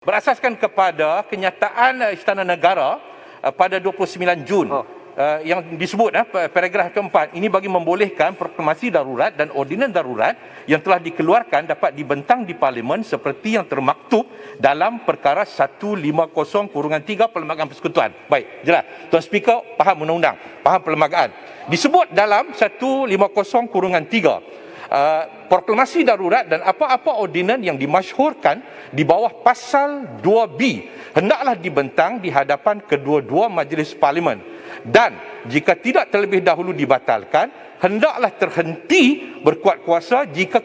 Berasaskan kepada kenyataan Istana Negara pada 29 Jun yang disebut paragraf keempat, ini bagi membolehkan proklamasi darurat dan ordinan darurat yang telah dikeluarkan dapat dibentang di Parlimen seperti yang termaktub dalam perkara 150/3 Perlembagaan Persekutuan. Baik, jelas. Tuan Speaker faham undang-undang, faham perlembagaan. Disebut dalam 150/3 proklamasi darurat dan apa-apa ordinan yang dimasyhurkan di bawah pasal 2B hendaklah dibentang di hadapan kedua-dua majlis parlimen, dan jika tidak terlebih dahulu dibatalkan hendaklah terhenti berkuat kuasa jika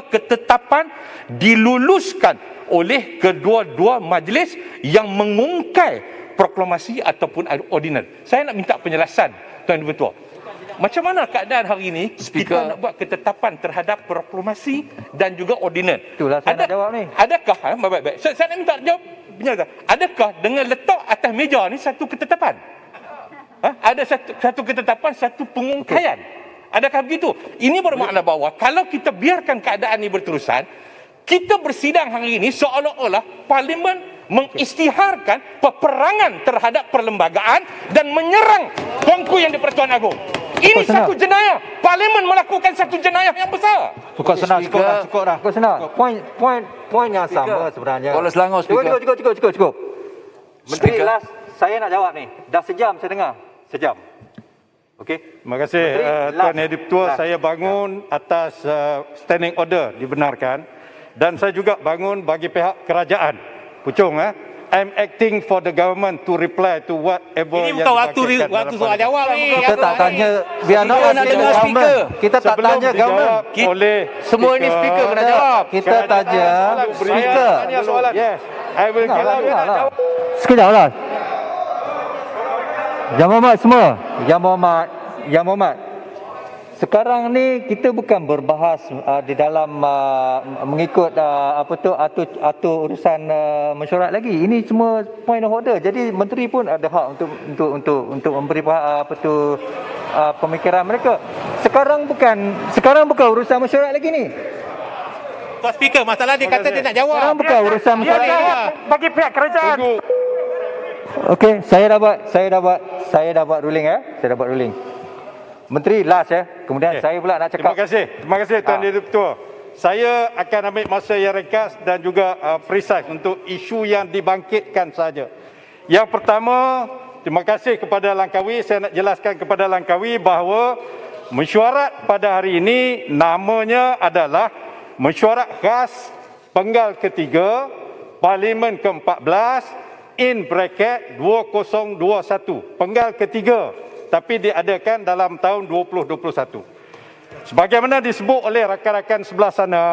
ketetapan diluluskan oleh kedua-dua majlis yang mengungkai proklamasi ataupun ordinan. Saya nak minta penjelasan Tuan Ketua. Macam mana keadaan hari ini kita nak buat ketetapan terhadap proklamasi dan juga ordinan? Itulah saya nak jawab ni. Adakah, baik-baik. Saya nak minta jawab. Adakah dengan letak atas meja ni satu ketetapan? Ada satu ketetapan, satu pengungkaian. Adakah begitu? Ini bermakna bahawa kalau kita biarkan keadaan ini berterusan, kita bersidang hari ini seolah-olah Parlimen mengisytiharkan peperangan terhadap perlembagaan dan menyerang Tuanku Yang di-Persatuan Agong. Ini satu jenayah. Parlimen melakukan satu jenayah yang besar. Cukup dah. Poin yang sama sebenarnya. Kuala Selangor, Speaker. Cukup. Menteri, last saya nak jawab ni. Dah sejam saya dengar. Sejam. Okey. Terima kasih Tuan Editor. Saya bangun atas standing order dibenarkan, dan saya juga bangun bagi pihak kerajaan. Pucung I'm acting for the government to reply to whatever ini bukan waktu soal jawab ni. Kita tak tanya biar nak dengar speaker. Kita tak tanya government. Oleh semua ini speaker kena jawab. Kita tanya speaker. Yes, I will jawab. Sekejap lah. Yang Mohd semua. Yang Mohd. Sekarang ni kita bukan berbahas di dalam mengikut atur urusan mesyuarat lagi. Ini semua point of order. Jadi menteri pun ada hak untuk memberi pemikiran mereka. Sekarang bukan urusan mesyuarat lagi ni. Tuan Speaker, masalah dia kata dia nak jawab. Sekarang bukan urusan mesyuarat. Bagi pihak kerajaan. Okey, saya dapat ruling Saya dapat ruling. Menteri last kemudian saya pula nak cakap. Terima kasih Tuan Ketua. Saya akan ambil masa yang ringkas dan juga precise untuk isu yang dibangkitkan saja. Yang pertama, terima kasih kepada Langkawi. Saya nak jelaskan kepada Langkawi bahawa mesyuarat pada hari ini namanya adalah Mesyuarat Khas Penggal Ketiga Parlimen ke-14 in bracket 2021. Penggal ketiga, tapi diadakan dalam tahun 2021. Sebagaimana disebut oleh rakan-rakan sebelah sana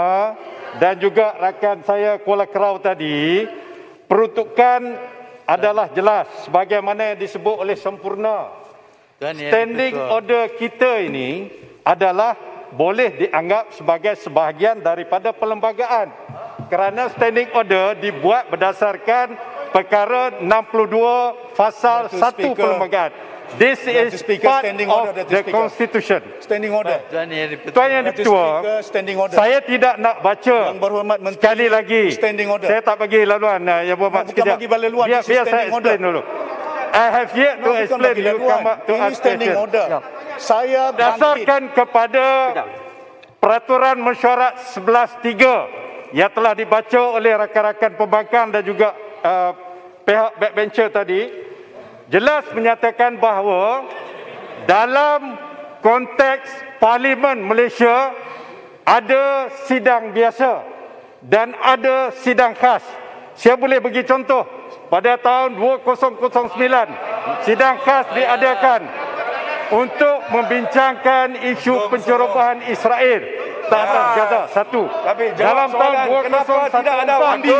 dan juga rakan saya Kuala Kerau tadi, peruntukan adalah jelas sebagaimana yang disebut oleh sempurna. Standing order kita ini adalah boleh dianggap sebagai sebahagian daripada perlembagaan, kerana standing order dibuat berdasarkan perkara 62 fasal 1 perlembagaan. This is part of the Constitution. Standing order. Tuan Yang Ketua, saya tidak nak baca sekali lagi. Saya tak bagi laluan Yang Berhormat sekejap. Biar saya explain dulu. I have yet to explain. You come up to ask question. Saya berdasarkan kepada Peraturan Mesyuarat 11.3 yang telah dibaca oleh rakan-rakan pembangkang dan juga pihak backbencher tadi, jelas menyatakan bahawa dalam konteks Parlimen Malaysia ada sidang biasa dan ada sidang khas. Saya boleh bagi contoh. Pada tahun 2009, sidang khas diadakan untuk membincangkan isu pencerobohan Israel atas Gaza. Satu. Dalam tahun 2014, tidak ada undi?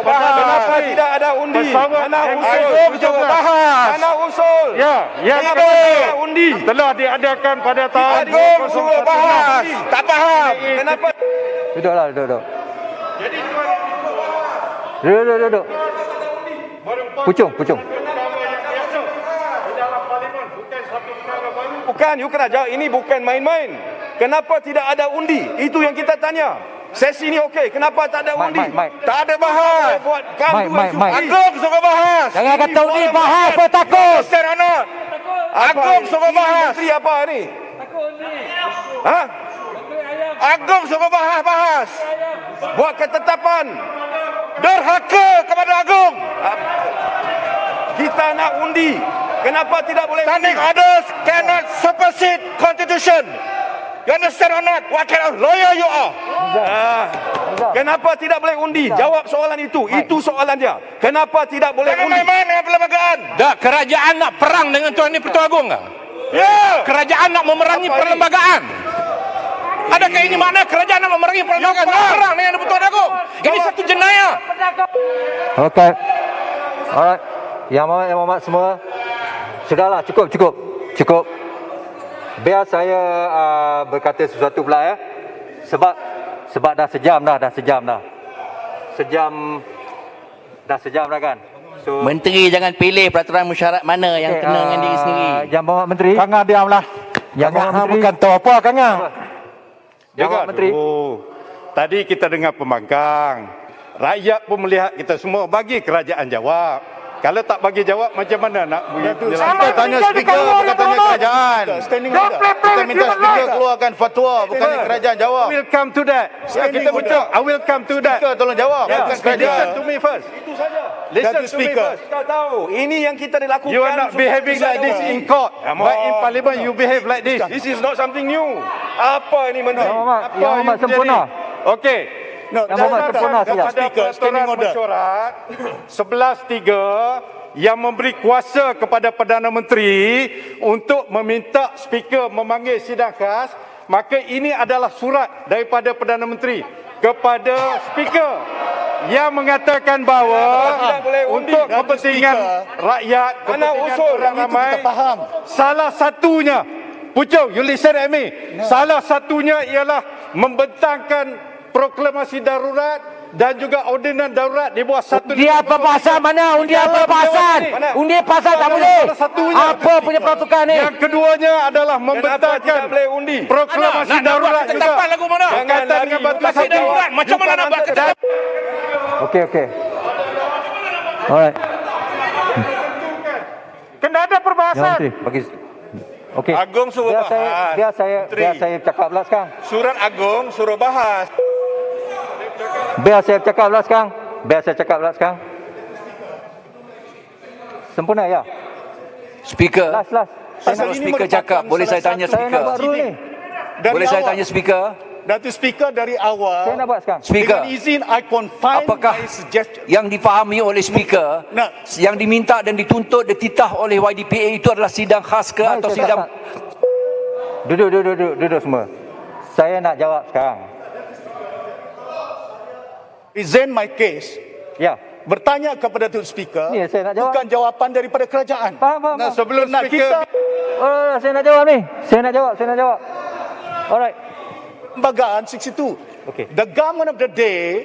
Kenapa tidak ada undi? Mana usul? Mana usul? Ya, yang ada undi telah diadakan pada tahun Agong suruh bahas. Tak faham. Kenapa? Duduk. Duduk. Pucung. Bukan, you kena jawab. Ini bukan main-main. Kenapa tidak ada undi? Itu yang kita tanya. Sesi ni okey. Kenapa tak ada undi? Mike. Tak ada bahas. Buat Mike. Agong suruh bahas. Jangan kata undi bahas apa takut. Seronok. Agong suruh bahas. Menteri apa ni? Ha? Agong suruh bahas. Buat ketetapan. Derhaka kepada Agong. Kita nak undi. Kenapa tidak boleh Standing undi? orders cannot supersede constitution. You understand or not? What kind of lawyer you are? Kenapa tidak boleh undi? Jawab soalan itu. Itu soalan dia. Kenapa tidak boleh Jangan undi? main-main dengan perlembagaan. Dah, kerajaan nak perang dengan Tuan Ni Pertua Agong ke? Ya. Kerajaan nak memerangi Apa ini? perlembagaan. Adakah ini makna kerajaan nak memerangi perlembagaan? Nak perang dengan Pertua Agong? Ini satu jenayah. Okey. Alright. Yang Muhammad semua. Sudahlah, cukup. Biar saya berkata sesuatu pula ya. Sebab dah sejam dah. Sejam dah kan. So Menteri jangan pilih peraturan mesyuarat mana yang kena dengan diri sendiri. Yang Muhammad Menteri. Kang diamlah. Yang Muhammad Menteri. Bukan tahu apa Kang. Yang Muhammad Menteri. Tadi kita dengar pembangkang. Rakyat pun melihat kita semua bagi kerajaan jawab. Kalau tak bagi jawab macam mana nak Kita tanya speaker, bukan tanya kerajaan. Kita minta speaker keluarkan fatwa, bukan kerajaan jawab. I will come to that. Kita bincang. I will come to that. Speaker tolong jawab, bukan kerajaan. Listen to me first. Listen to me first. Kau tahu, ini yang kita dilakukan. You are not behaving like this in court. But in parliament you behave like this. This is not something new. Apa ini Menteri? Yang Muhammad you sempurna. menjadi? Okey. Yang Muhammad sempurna siap. Peraturan mesyuarat 11.3 yang memberi kuasa kepada Perdana Menteri untuk meminta speaker memanggil sidang khas, maka ini adalah surat daripada Perdana Menteri kepada speaker yang mengatakan bahawa Tidak boleh undi. untuk kepentingan rakyat, kepentingan orang ramai, salah satunya, Pucung, you listen at me, salah satunya ialah membentangkan proklamasi darurat dan juga ordinan darurat di bawah satu. Undi apa pasal mana? Undi apa pasal? Undi pasal tak boleh. Apa punya peraturan ni? Yang keduanya adalah membentangkan tidak boleh undi? proklamasi darurat juga. Ketetapan lagu mana? Berkaitan dengan batu Proklamasi darurat. Macam mana nak buat ketetapan? Okey. Alright. Kena ada Yang perbahasan. Menteri bagi. Okey. Agong suruh bahas. Biar saya cakap pula sekarang. Surat Agong suruh bahas. Biar saya cakap pula sekarang. Sempurna ya. Speaker. Last. Kalau speaker cakap, boleh saya tanya Saya nak speaker? buat rule ni. Boleh saya tanya speaker? Datuk Speaker dari awal, Saya nak buat sekarang. Speaker. dengan izin I confine Apakah my suggestion. yang difahami oleh speaker, Nah. yang diminta dan dituntut dititah oleh YDPA itu adalah sidang khas ke Mari atau saya sidang cakap. Duduk semua. Saya nak jawab sekarang. Present my case. Ya. Bertanya kepada Datuk Speaker. Ni saya nak jawab. Bukan jawapan daripada kerajaan. Faham. Nah, sebelum Nak speaker kita Oh, saya nak jawab ni. Saya nak jawab. Alright. lembagaan 62. Okey. The government of the day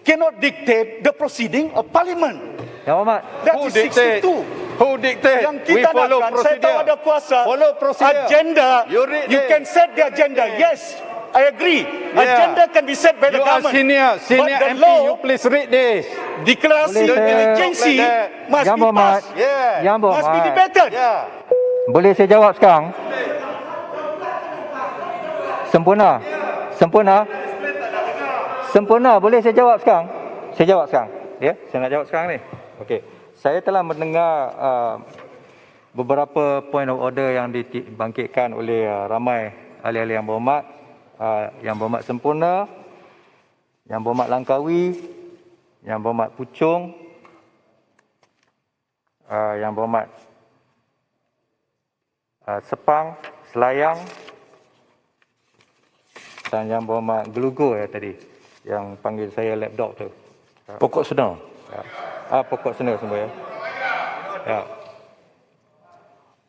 cannot dictate the proceeding of parliament. Yang Muhammad. That Who is dictate? 62. Who dictate? Yang We kita follow nakkan, saya tahu procedure. ada kuasa. Follow procedure. Agenda, You read you it. can set the agenda. Yes, I agree. Agenda can be set by the You are government. senior But the MP, law, you please read this. declarasi Boleh saya- emergency Like that. must Yang be Muhammad. passed. Yeah. Yang Must be Muhammad. debated. Yeah. Boleh saya jawab sekarang? Sempurna. Boleh saya jawab sekarang? Saya jawab sekarang. Ya, saya nak jawab sekarang ni. Okey. Saya telah mendengar beberapa point of order yang dibangkitkan oleh ramai ahli-ahli Yang Berhormat, Yang Berhormat Sempurna, Yang Berhormat Langkawi, Yang Berhormat Puchong, Yang Berhormat Sepang, Selayang dan Yang Berhormat Gelugur tadi yang panggil saya lapdog tu. Pokok sedang. Pokok sana semua ya. Ya.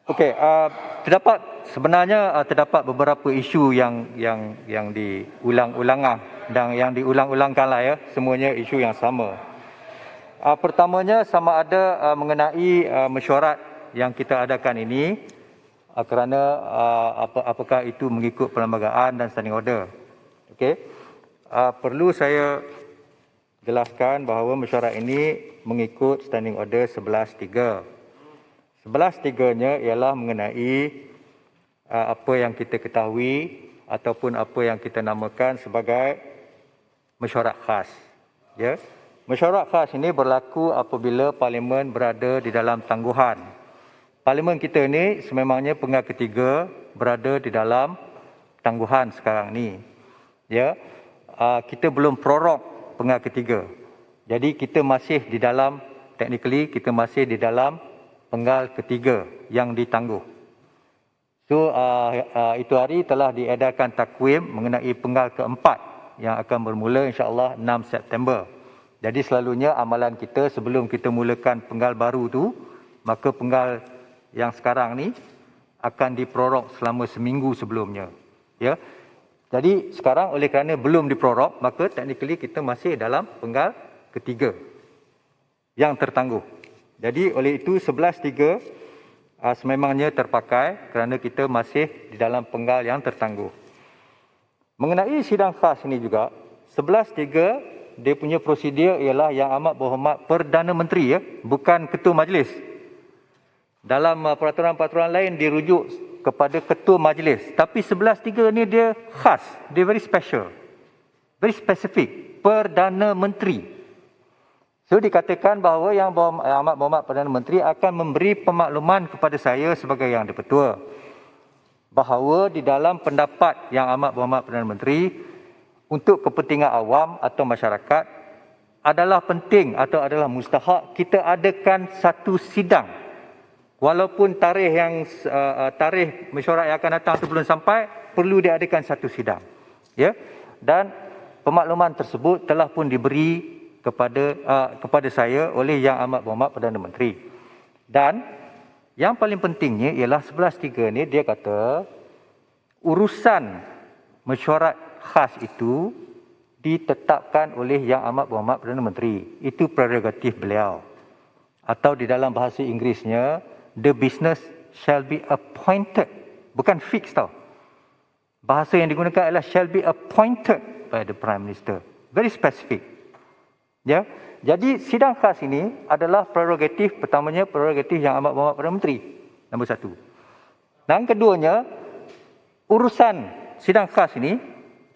Okey, terdapat beberapa isu yang diulang-ulang dan yang diulang-ulangkan lah ya. Semuanya isu yang sama. Pertamanya sama ada mengenai mesyuarat yang kita adakan ini kerana apakah itu mengikut perlembagaan dan standing order. Okey. perlu saya jelaskan bahawa mesyuarat ini mengikut Standing Order 11.3. 11.3-nya ialah mengenai apa yang kita ketahui ataupun apa yang kita namakan sebagai mesyuarat khas. Ya. Mesyuarat khas ini berlaku apabila parlimen berada di dalam tangguhan. Parlimen kita ini sememangnya penggal ketiga berada di dalam tangguhan sekarang ni. Ya. Kita belum prorok penggal ketiga. Jadi kita masih di dalam, technically kita masih di dalam penggal ketiga yang ditangguh. So itu hari telah diedarkan takwim mengenai penggal keempat yang akan bermula insya-Allah 6 September. Jadi selalunya amalan kita sebelum kita mulakan penggal baru tu, maka penggal yang sekarang ni akan diprorok selama seminggu sebelumnya. Ya. Jadi sekarang oleh kerana belum diprorok, maka technically kita masih dalam penggal ketiga yang tertangguh. Jadi oleh itu 11.3 sememangnya terpakai kerana kita masih di dalam penggal yang tertangguh. Mengenai sidang khas ini juga, 11.3 dia punya prosedur ialah Yang Amat Berhormat Perdana Menteri, ya, bukan Ketua Majlis. Dalam peraturan-peraturan lain dirujuk kepada Ketua Majlis. Tapi 11.3 ni dia khas, dia very special. Very specific, Perdana Menteri. So dikatakan bahawa Yang Amat Berhormat Perdana Menteri akan memberi pemakluman kepada saya sebagai Yang di-Pertua bahawa di dalam pendapat Yang Amat Berhormat Perdana Menteri untuk kepentingan awam atau masyarakat adalah penting atau adalah mustahak kita adakan satu sidang. Walaupun tarikh mesyuarat yang akan datang itu belum sampai, perlu diadakan satu sidang. Ya. Dan pemakluman tersebut telah pun diberi kepada saya oleh Yang Amat Berhormat Perdana Menteri. Dan yang paling pentingnya ialah 11.3 ni dia kata urusan mesyuarat khas itu ditetapkan oleh Yang Amat Berhormat Perdana Menteri. Itu prerogatif beliau. Atau di dalam bahasa Inggerisnya, the business shall be appointed. Bukan fixed tau. Bahasa yang digunakan adalah shall be appointed by the Prime Minister. Very specific. Ya. Jadi sidang khas ini adalah prerogatif, pertamanya prerogatif Yang Amat Berhormat Perdana Menteri. Nombor satu. Dan keduanya, urusan sidang khas ini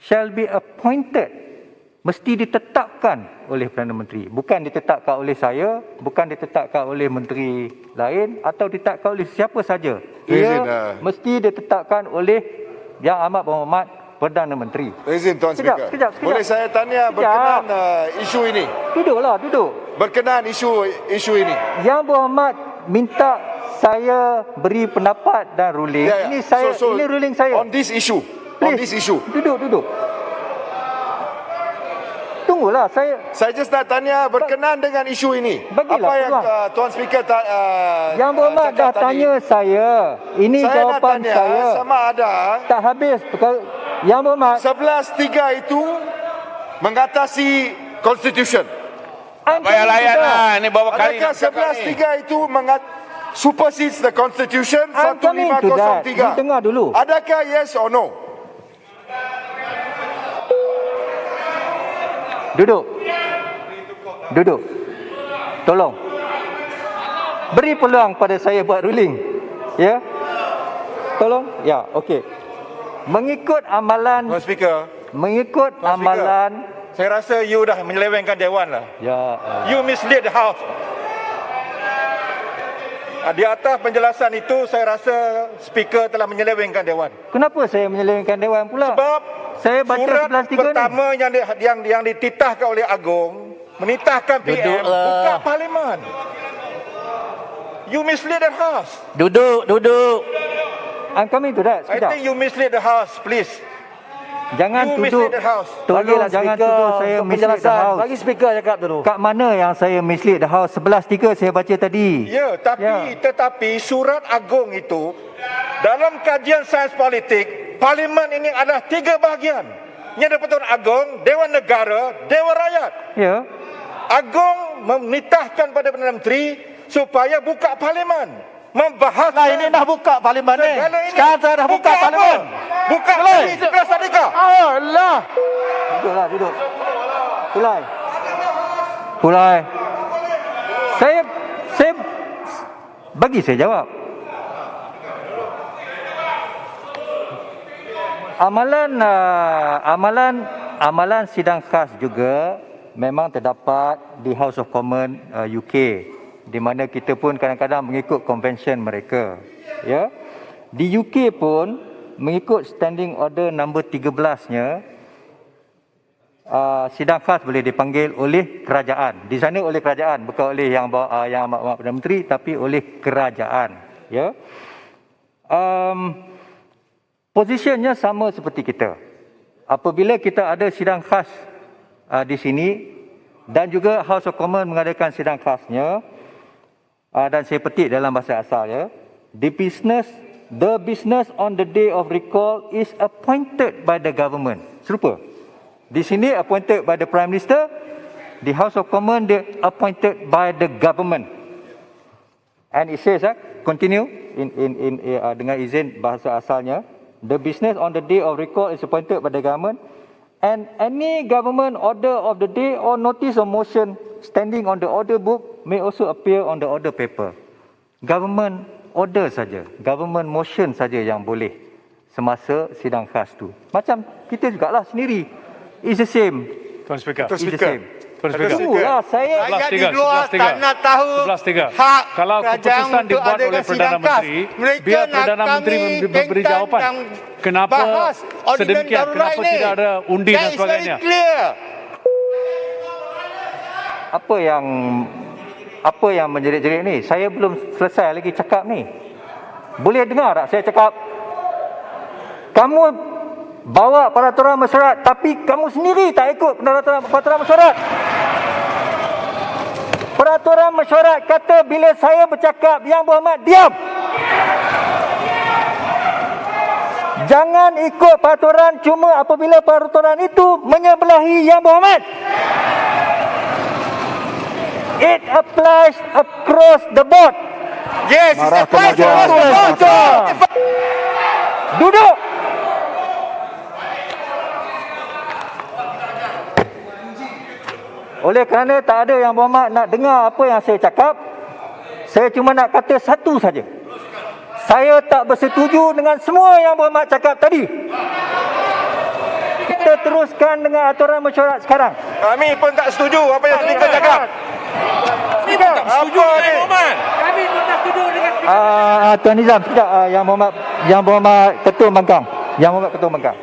shall be appointed. Mesti ditetapkan oleh Perdana Menteri. Bukan ditetapkan oleh saya, bukan ditetapkan oleh menteri lain atau ditetapkan oleh siapa saja. Ia mesti ditetapkan oleh Yang Amat Berhormat Perdana Menteri. Izin Tuan Speaker. Sekejap. Boleh saya tanya berkenaan isu ini? Duduklah, duduk. Berkenaan isu ini. Yang Berhormat minta saya beri pendapat dan ruling. Ya. Ini ini ruling saya. On this issue. Please, On this issue. Duduk. Tunggulah, Saya just nak tanya berkenaan dengan isu ini. Bagilah apa yang peluang. Tuan Speaker Yang Berhormat dah cakap tanya tadi. saya. Ini Saya nak jawapan tanya saya. sama ada Tak habis. Yang Berhormat. 11.3 itu mengatasi Constitution. Tak payah layan lah. Ni berapa kali Adakah nak cakap ni? 11.3 itu supersedes the Constitution I'm coming to that. 1503? Dengar dulu. Adakah yes or no? Duduk. Tolong. Beri peluang pada saya buat ruling. Ya. Tolong. Ya, okey. Mengikut amalan, Tuan Speaker, amalan. saya rasa you dah menyelewengkan Dewan lah. Ya. You mislead the House. Di atas penjelasan itu, saya rasa Speaker telah menyelewengkan Dewan. Kenapa saya menyelewengkan Dewan pula? Sebab saya baca surat 11.3 ni. pertama yang dititahkan oleh Agong menitahkan PM buka Parlimen. You mislead the House. Duduk. I'm coming to that. I Sekejap. think you mislead the House, please. Jangan You tuduh. mislead the House. Tolong jangan tuduh saya mislead the House. Bagi speaker cakap dulu. Kat mana yang saya mislead the House? 11.3 saya baca tadi. Ya, tetapi surat Agong itu dalam kajian sains politik, Parlimen ini adalah 3 bahagian. Yang di-Pertuan Agong, Dewan Negara, Dewan Rakyat. Ya. Agong menitahkan pada Perdana Menteri supaya buka Parlimen. Membahas Ini dah buka Parlimen ni. segala ini. Sekarang saya dah buka Parlimen. Buka tadi 11 tadika. Allah. Duduklah, duduk. Pulai. Saya bagi saya jawab. Amalan sidang khas juga memang terdapat di House of Commons UK, di mana kita pun kadang-kadang mengikut convention mereka. Ya. Di UK pun mengikut standing order nombor 13-nya, sidang khas boleh dipanggil oleh kerajaan. Di sana oleh kerajaan, bukan oleh yang Perdana Menteri, tapi oleh kerajaan. Ya. Posisinya sama seperti kita. Apabila kita ada sidang khas di sini dan juga House of Commons mengadakan sidang khasnya, dan saya petik dalam bahasa asalnya, the business on the day of recall is appointed by the government. Serupa. Di sini appointed by the Prime Minister, di House of Commons dia appointed by the government. And it says, continue dengan izin bahasa asalnya, the business on the day of recall is appointed by the government, and any government order of the day or notice of motion standing on the order book may also appear on the order paper. Government order saja, government motion saja yang boleh semasa sidang khas tu. Macam kita jugalah sendiri. It's the same. Tuan Speaker. It's the same. Tuan Speaker. Tunggulah, saya Rakyat di luar tak nak tahu 11.3. hak Kalau kerajaan keputusan untuk dibuat oleh adakan Perdana sidang khas. Menteri, Mereka biar nak Perdana Menteri kami memberi bentang jawapan. dan Kenapa bahas ordinans sedemikian? darurat Kenapa ini. tidak ada undi dan That is very sebagainya? clear. Apa yang menjerit-jerit ni? Saya belum selesai lagi cakap ni. Boleh dengar tak saya cakap? Kamu bawa peraturan mesyuarat tapi kamu sendiri tak ikut peraturan mesyuarat. Peraturan mesyuarat kata bila saya bercakap, Yang Berhormat diam. Jangan ikut peraturan cuma apabila peraturan itu menyebelahi Yang Berhormat. It applies across the board. Yes, it's applies across the board. Duduk. Oleh kerana tak ada Yang Berhormat nak dengar apa yang saya cakap, saya cuma nak kata satu saja. Saya tak bersetuju dengan semua Yang Berhormat cakap tadi. Kita teruskan dengan aturan mesyuarat sekarang. Kami pun tak setuju apa yang Speaker cakap. Kami pun tak setuju dengan Berhormat. Kami pun tak setuju dengan Tuan Nizam, sekejap. Yang Berhormat Ketua Bangkang. Yang Berhormat Ketua Bangkang.